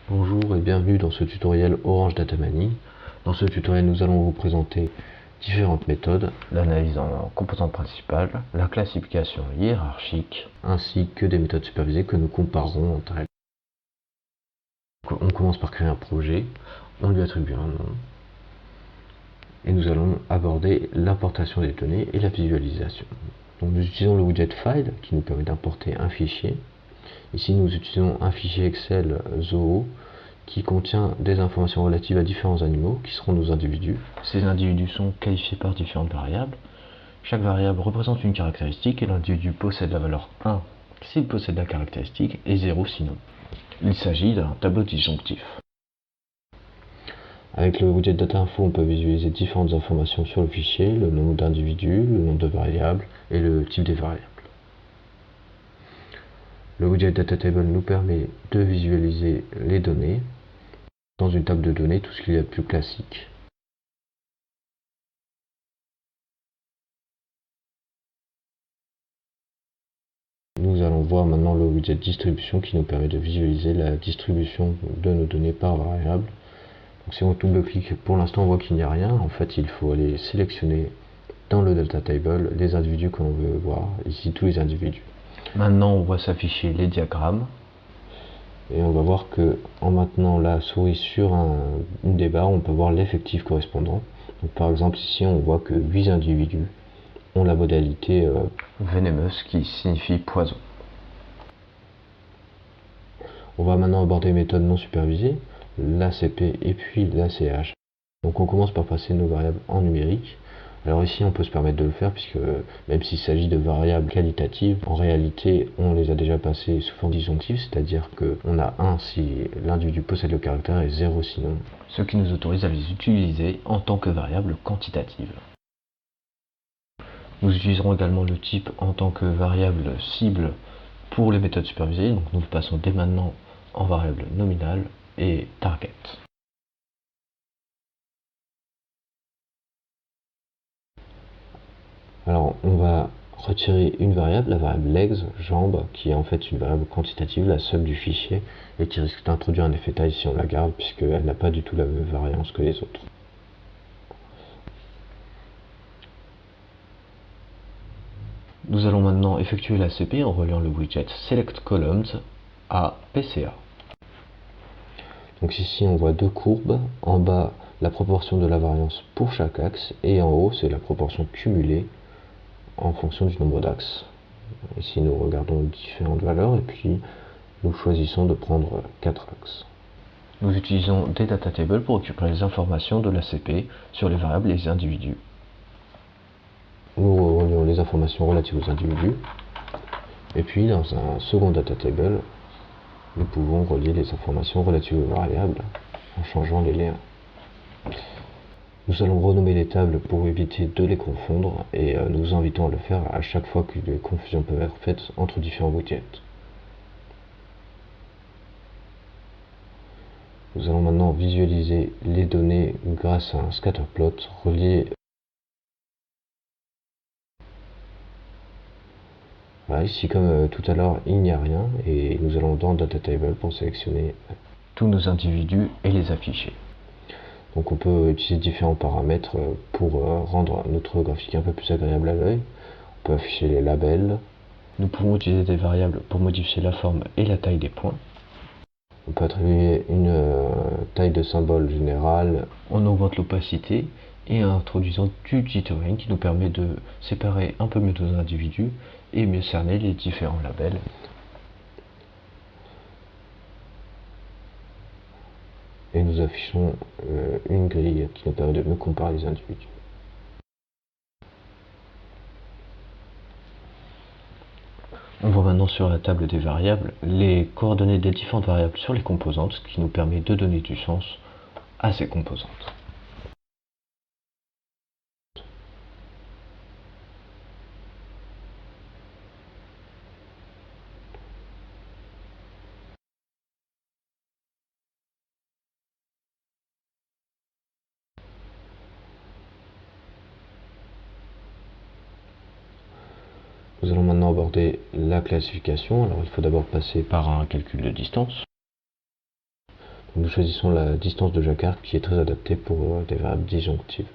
Bonjour et bienvenue dans ce tutoriel Orange Data Mani. Dans ce tutoriel, nous allons vous présenter différentes méthodes, l'analyse en composantes principales, la classification hiérarchique, ainsi que des méthodes supervisées que nous comparerons entre elles. On commence par créer un projet, on lui attribue un nom, et nous allons aborder l'importation des données et la visualisation. Donc nous utilisons le widget File qui nous permet d'importer un fichier. Ici, nous utilisons un fichier Excel Zoho qui contient des informations relatives à différents animaux qui seront nos individus. Ces individus sont qualifiés par différentes variables. Chaque variable représente une caractéristique et l'individu possède la valeur 1 s'il possède la caractéristique et 0 sinon. Il s'agit d'un tableau disjonctif. Avec le widget Data Info, on peut visualiser différentes informations sur le fichier, le nom d'individu, le nom de variable et le type des variables. Le widget Data Table nous permet de visualiser les données dans une table de données, tout ce qu'il y a de plus classique. Nous allons voir maintenant le widget distribution qui nous permet de visualiser la distribution de nos données par variable. Donc si on double-clique, pour l'instant on voit qu'il n'y a rien. En fait, il faut aller sélectionner dans le Data Table les individus que l'on veut voir, ici tous les individus. Maintenant on voit s'afficher les diagrammes. Et on va voir que en maintenant la souris sur une des barres, on peut voir l'effectif correspondant. Donc par exemple ici on voit que 8 individus ont la modalité venemeuse qui signifie poison. On va maintenant aborder les méthodes non supervisées, l'ACP et puis l'ACH. Donc on commence par passer nos variables en numérique. Alors ici on peut se permettre de le faire puisque même s'il s'agit de variables qualitatives, en réalité on les a déjà passées sous forme disjonctive, c'est-à-dire qu'on a 1 si l'individu possède le caractère et 0 sinon. Ce qui nous autorise à les utiliser en tant que variables quantitatives. Nous utiliserons également le type en tant que variable cible pour les méthodes supervisées, donc nous le passons dès maintenant en variable nominale et target. Alors on va retirer une variable, la variable legs, jambes, qui est en fait une variable quantitative, la seule du fichier, et qui risque d'introduire un effet taille si on la garde, puisqu'elle n'a pas du tout la même variance que les autres. Nous allons maintenant effectuer la CP en reliant le widget Select Columns à PCA. Donc ici on voit deux courbes, en bas la proportion de la variance pour chaque axe, et en haut c'est la proportion cumulée en fonction du nombre d'axes. Ici nous regardons différentes valeurs et puis nous choisissons de prendre 4 axes. Nous utilisons des data tables pour récupérer les informations de l'ACP sur les variables et les individus. Nous relions les informations relatives aux individus et puis dans un second data table nous pouvons relier les informations relatives aux variables en changeant les liens. Nous allons renommer les tables pour éviter de les confondre et nous invitons à le faire à chaque fois que les confusions peuvent être faites entre différents widgets. Nous allons maintenant visualiser les données grâce à un scatterplot relié. Voilà, ici comme tout à l'heure il n'y a rien et nous allons dans Data Table pour sélectionner tous nos individus et les afficher. Donc on peut utiliser différents paramètres pour rendre notre graphique un peu plus agréable à l'œil. On peut afficher les labels. Nous pouvons utiliser des variables pour modifier la forme et la taille des points. On peut attribuer une taille de symbole générale. On augmente l'opacité et en introduisant du jittering qui nous permet de séparer un peu mieux nos individus et mieux cerner les différents labels. Et nous affichons une grille qui nous permet de mieux comparer les individus. On voit maintenant sur la table des variables les coordonnées des différentes variables sur les composantes, ce qui nous permet de donner du sens à ces composantes. Nous allons maintenant aborder la classification. Alors il faut d'abord passer par un calcul de distance. Nous choisissons la distance de jacquard qui est très adaptée pour des variables disjonctives.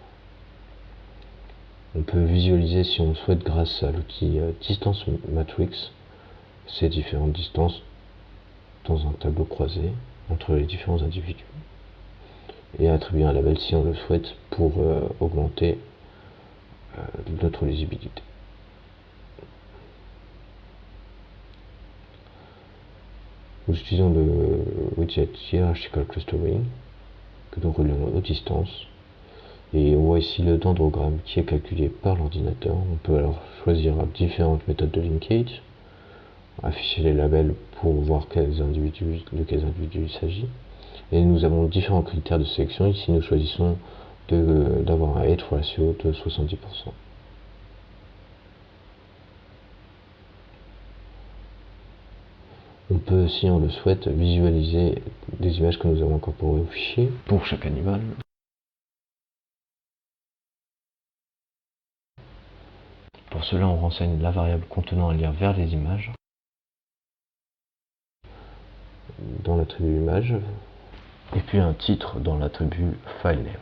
On peut visualiser si on le souhaite grâce à l'outil Distance Matrix ces différentes distances dans un tableau croisé entre les différents individus et attribuer un label si on le souhaite pour augmenter notre lisibilité. Nous utilisons le widget Hierarchical Clustering que nous relions aux distances. Et on voit ici le dendrogramme qui est calculé par l'ordinateur. On peut alors choisir différentes méthodes de linkage, afficher les labels pour voir de quels individus il s'agit. Et nous avons différents critères de sélection. Ici, nous choisissons d'avoir un height ratio de 70%. On peut, si on le souhaite, visualiser des images que nous avons incorporées au fichier pour chaque animal. Pour cela, on renseigne la variable contenant un lien vers les images dans l'attribut image et puis un titre dans l'attribut filename.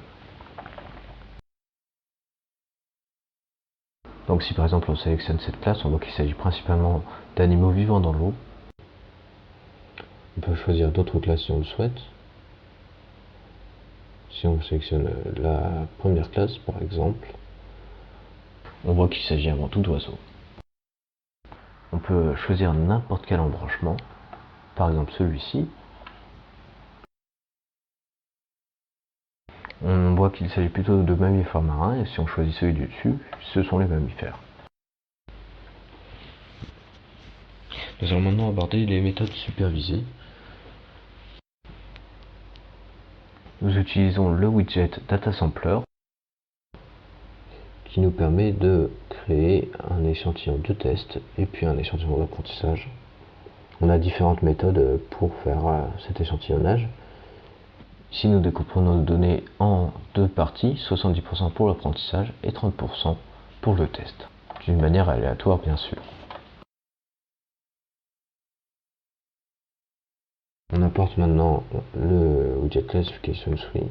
Donc si par exemple on sélectionne cette classe, on voit qu'il s'agit principalement d'animaux vivant dans l'eau. On peut choisir d'autres classes si on le souhaite. Si on sélectionne la première classe par exemple, on voit qu'il s'agit avant tout d'oiseaux. On peut choisir n'importe quel embranchement, par exemple celui-ci. On voit qu'il s'agit plutôt de mammifères marins, et si on choisit celui du dessus, ce sont les mammifères. Nous allons maintenant aborder les méthodes supervisées. Nous utilisons le widget DataSampler qui nous permet de créer un échantillon de test et puis un échantillon d'apprentissage. On a différentes méthodes pour faire cet échantillonnage. Ici, nous découpons nos données en deux parties, 70% pour l'apprentissage et 30% pour le test, d'une manière aléatoire bien sûr. On apporte maintenant le widget Classification Tree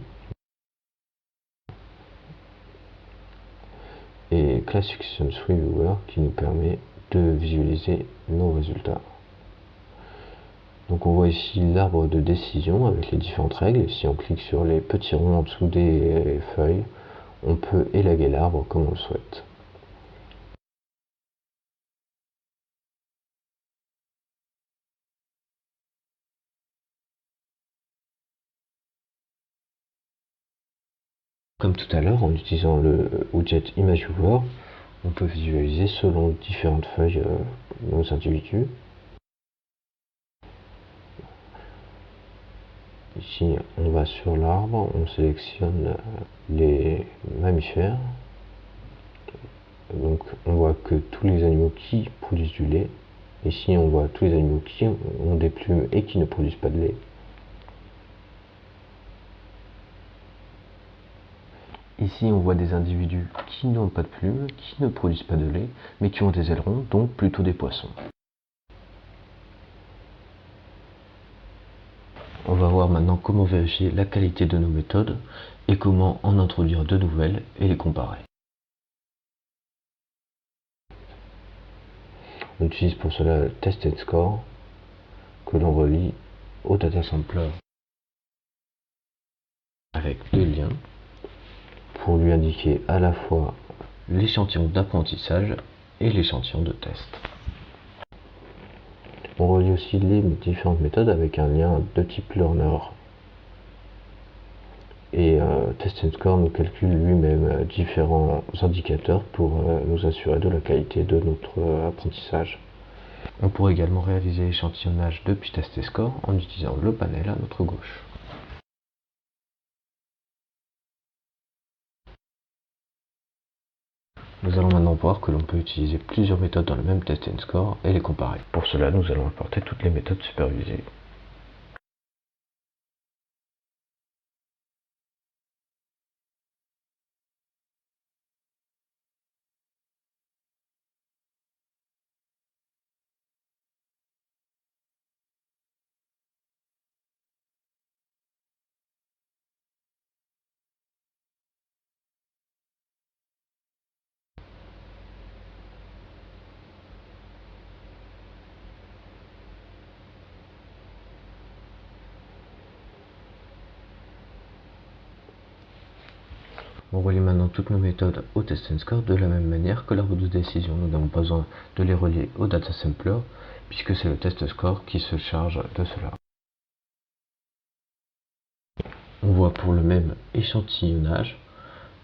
et Classification Tree Viewer qui nous permet de visualiser nos résultats. Donc on voit ici l'arbre de décision avec les différentes règles. Si on clique sur les petits ronds en dessous des feuilles, on peut élaguer l'arbre comme on le souhaite. Comme tout à l'heure, en utilisant le widget Image Viewer, on peut visualiser selon différentes feuilles nos individus. Ici, on va sur l'arbre, on sélectionne les mammifères. Donc, on voit que tous les animaux qui produisent du lait. Ici, on voit tous les animaux qui ont des plumes et qui ne produisent pas de lait. Ici, on voit des individus qui n'ont pas de plumes, qui ne produisent pas de lait, mais qui ont des ailerons, donc plutôt des poissons. On va voir maintenant comment vérifier la qualité de nos méthodes et comment en introduire de nouvelles et les comparer. On utilise pour cela le Test and Score que l'on relie au Data Sampler avec deux liens pour lui indiquer à la fois l'échantillon d'apprentissage et l'échantillon de test. On relie aussi les différentes méthodes avec un lien de type learner. Et Test and Score nous calcule lui-même différents indicateurs pour nous assurer de la qualité de notre apprentissage. On pourrait également réaliser l'échantillonnage depuis Test and Score en utilisant le panel à notre gauche. Nous allons maintenant voir que l'on peut utiliser plusieurs méthodes dans le même Test and Score et les comparer. Pour cela, nous allons importer toutes les méthodes supervisées. On relie maintenant toutes nos méthodes au test and score de la même manière que l'arbre de décision. Nous n'avons pas besoin de les relier au data sampler puisque c'est le test score qui se charge de cela. On voit pour le même échantillonnage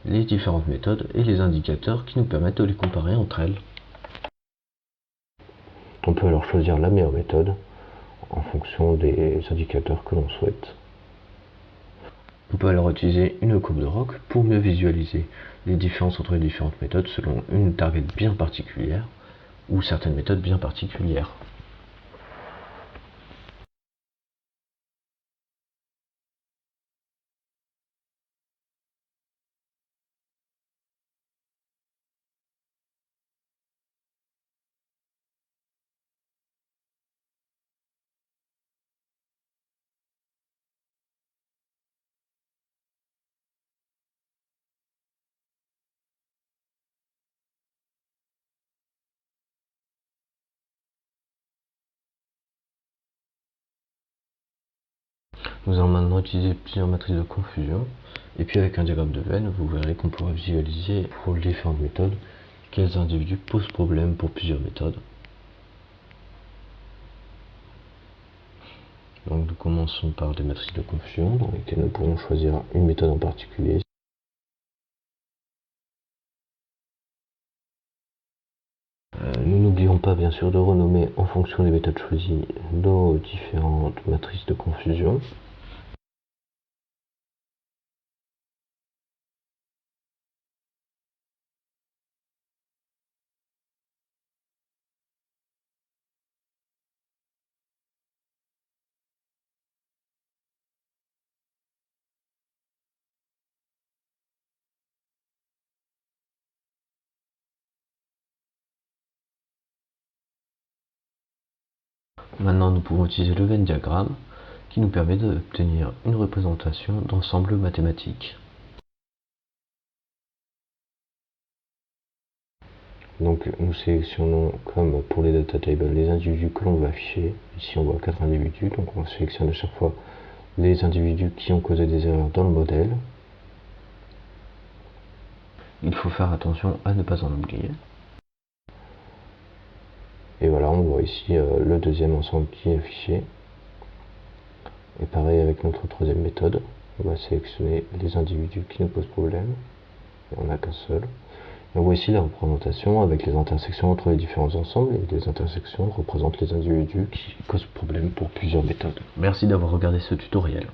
les différentes méthodes et les indicateurs qui nous permettent de les comparer entre elles. On peut alors choisir la meilleure méthode en fonction des indicateurs que l'on souhaite. On peut alors utiliser une courbe de ROC pour mieux visualiser les différences entre les différentes méthodes selon une target bien particulière ou certaines méthodes bien particulières. Nous allons maintenant utiliser plusieurs matrices de confusion et puis avec un diagramme de Venn, vous verrez qu'on pourra visualiser pour les différentes méthodes quels individus posent problème pour plusieurs méthodes. Donc nous commençons par des matrices de confusion dans lesquelles nous pourrons choisir une méthode en particulier. Nous n'oublions pas bien sûr de renommer en fonction des méthodes choisies nos différentes matrices de confusion. Maintenant, nous pouvons utiliser le Venn diagramme qui nous permet d'obtenir une représentation d'ensemble mathématique. Donc nous sélectionnons, comme pour les data tables, les individus que l'on veut afficher. Ici on voit 4 individus, donc on sélectionne à chaque fois les individus qui ont causé des erreurs dans le modèle. Il faut faire attention à ne pas en oublier. Et voilà, on voit ici le deuxième ensemble qui est affiché. Et pareil avec notre troisième méthode, on va sélectionner les individus qui nous posent problème. Et on n'a qu'un seul. Et on voit ici la représentation avec les intersections entre les différents ensembles, et les intersections représentent les individus qui causent problème pour plusieurs méthodes. Merci d'avoir regardé ce tutoriel.